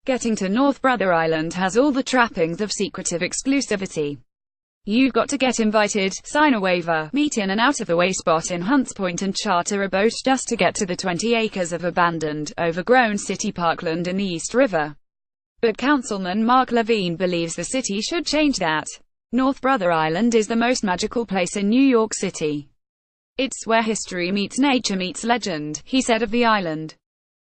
Getting to North Brother Island has all the trappings of secretive exclusivity. You've got to get invited, sign a waiver, meet in an out-of-the-way spot in Hunts Point and charter a boat just to get to the 20 acres of abandoned, overgrown city parkland in the East River. But Councilman Mark Levine believes the city should change that. North Brother Island is the most magical place in New York City. It's where history meets nature meets legend, he said of the island.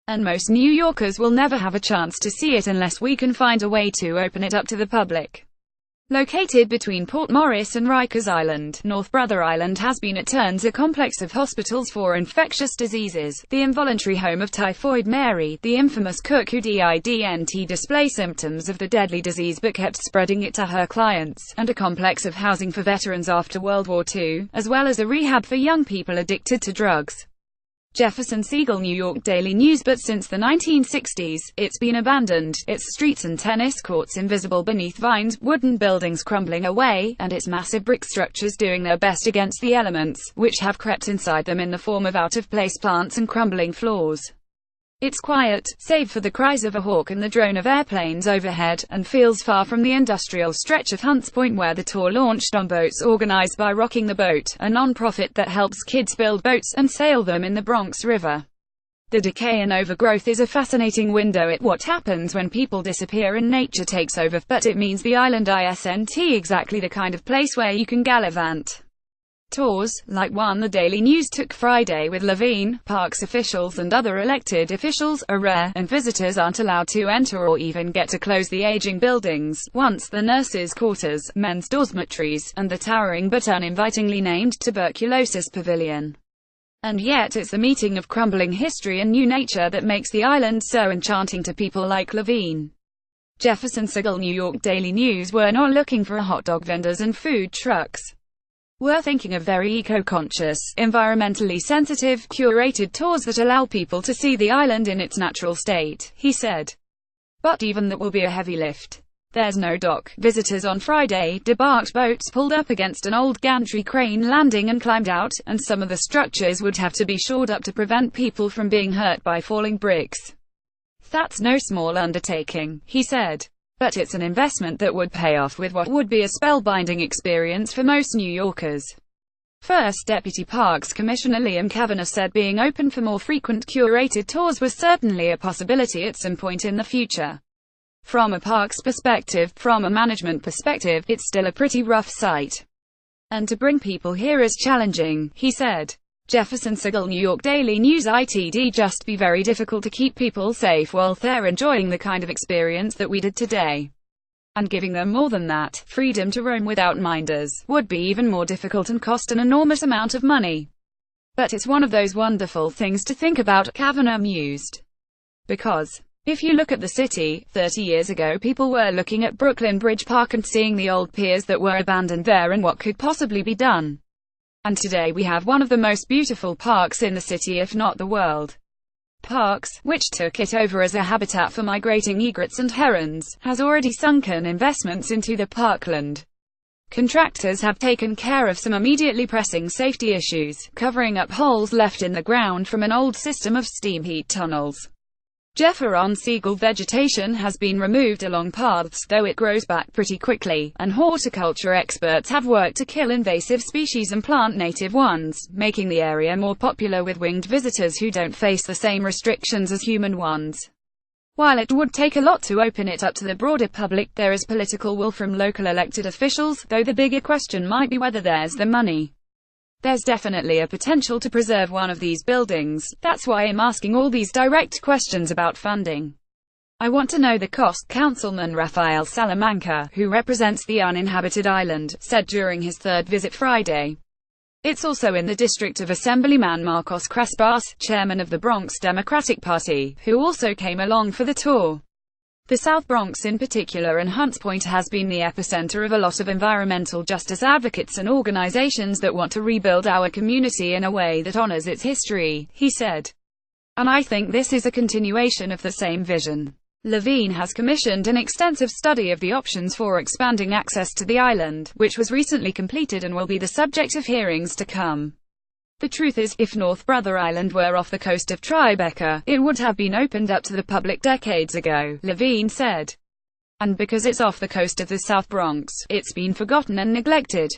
And most New Yorkers will never have a chance to see it unless we can find a way to open it up to the public. Located between Port Morris and Rikers Island, North Brother Island has been at turns a complex of hospitals for infectious diseases, the involuntary home of Typhoid Mary, the infamous cook who didn't display symptoms of the deadly disease but kept spreading it to her clients, and a complex of housing for veterans after World War II, as well as a rehab for young people addicted to drugs. Jefferson Siegel, New York Daily News. But since the 1960s, it's been abandoned, its streets and tennis courts invisible beneath vines, wooden buildings crumbling away, and its massive brick structures doing their best against the elements, which have crept inside them in the form of out-of-place plants and crumbling floors. It's quiet, save for the cries of a hawk and the drone of airplanes overhead, and feels far from the industrial stretch of Hunts Point where the tour launched on boats organized by Rocking the Boat, a non-profit that helps kids build boats and sail them in the Bronx River. The decay and overgrowth is a fascinating window at what happens when people disappear and nature takes over, but it means the island isn't exactly the kind of place where you can gallivant. Tours, like one the Daily News took Friday with Levine, parks officials and other elected officials, are rare, and visitors aren't allowed to enter or even get to close the aging buildings, once the nurses' quarters, men's dormitories, and the towering but uninvitingly named Tuberculosis Pavilion. And yet it's the meeting of crumbling history and new nature that makes the island so enchanting to people like Levine. Jefferson Siegel, New York Daily News. We're not looking for hot dog vendors and food trucks. We're thinking of very eco-conscious, environmentally sensitive, curated tours that allow people to see the island in its natural state, he said. But even that will be a heavy lift. There's no dock. Visitors on Friday debarked boats pulled up against an old gantry crane landing and climbed out, and some of the structures would have to be shored up to prevent people from being hurt by falling bricks. That's no small undertaking, he said. But it's an investment that would pay off with what would be a spellbinding experience for most New Yorkers. First Deputy Parks Commissioner Liam Kavanagh said being open for more frequent curated tours was certainly a possibility at some point in the future. From a parks perspective, from a management perspective, it's still a pretty rough site. And to bring people here is challenging, he said. Jefferson Siegel, New York Daily News. It'd just be very difficult to keep people safe while they're enjoying the kind of experience that we did today. And giving them more than that, freedom to roam without minders, would be even more difficult and cost an enormous amount of money. But it's one of those wonderful things to think about, Kavanagh mused. Because, if you look at the city, 30 years ago people were looking at Brooklyn Bridge Park and seeing the old piers that were abandoned there and what could possibly be done. And today we have one of the most beautiful parks in the city if not the world. Parks, which took it over as a habitat for migrating egrets and herons, has already sunken investments into the parkland. Contractors have taken care of some immediately pressing safety issues, covering up holes left in the ground from an old system of steam heat tunnels. Jefferson Siegel vegetation has been removed along paths, though it grows back pretty quickly, and horticulture experts have worked to kill invasive species and plant native ones, making the area more popular with winged visitors who don't face the same restrictions as human ones. While it would take a lot to open it up to the broader public, there is political will from local elected officials, though the bigger question might be whether there's the money. There's definitely a potential to preserve one of these buildings, that's why I'm asking all these direct questions about funding. I want to know the cost, Councilman Rafael Salamanca, who represents the uninhabited island, said during his third visit Friday. It's also in the district of Assemblyman Marcos Crespas, chairman of the Bronx Democratic Party, who also came along for the tour. The South Bronx in particular and Hunts Point has been the epicenter of a lot of environmental justice advocates and organizations that want to rebuild our community in a way that honors its history, he said. And I think this is a continuation of the same vision. Levine has commissioned an extensive study of the options for expanding access to the island, which was recently completed and will be the subject of hearings to come. The truth is, if North Brother Island were off the coast of Tribeca, it would have been opened up to the public decades ago, Levine said. And because it's off the coast of the South Bronx, it's been forgotten and neglected.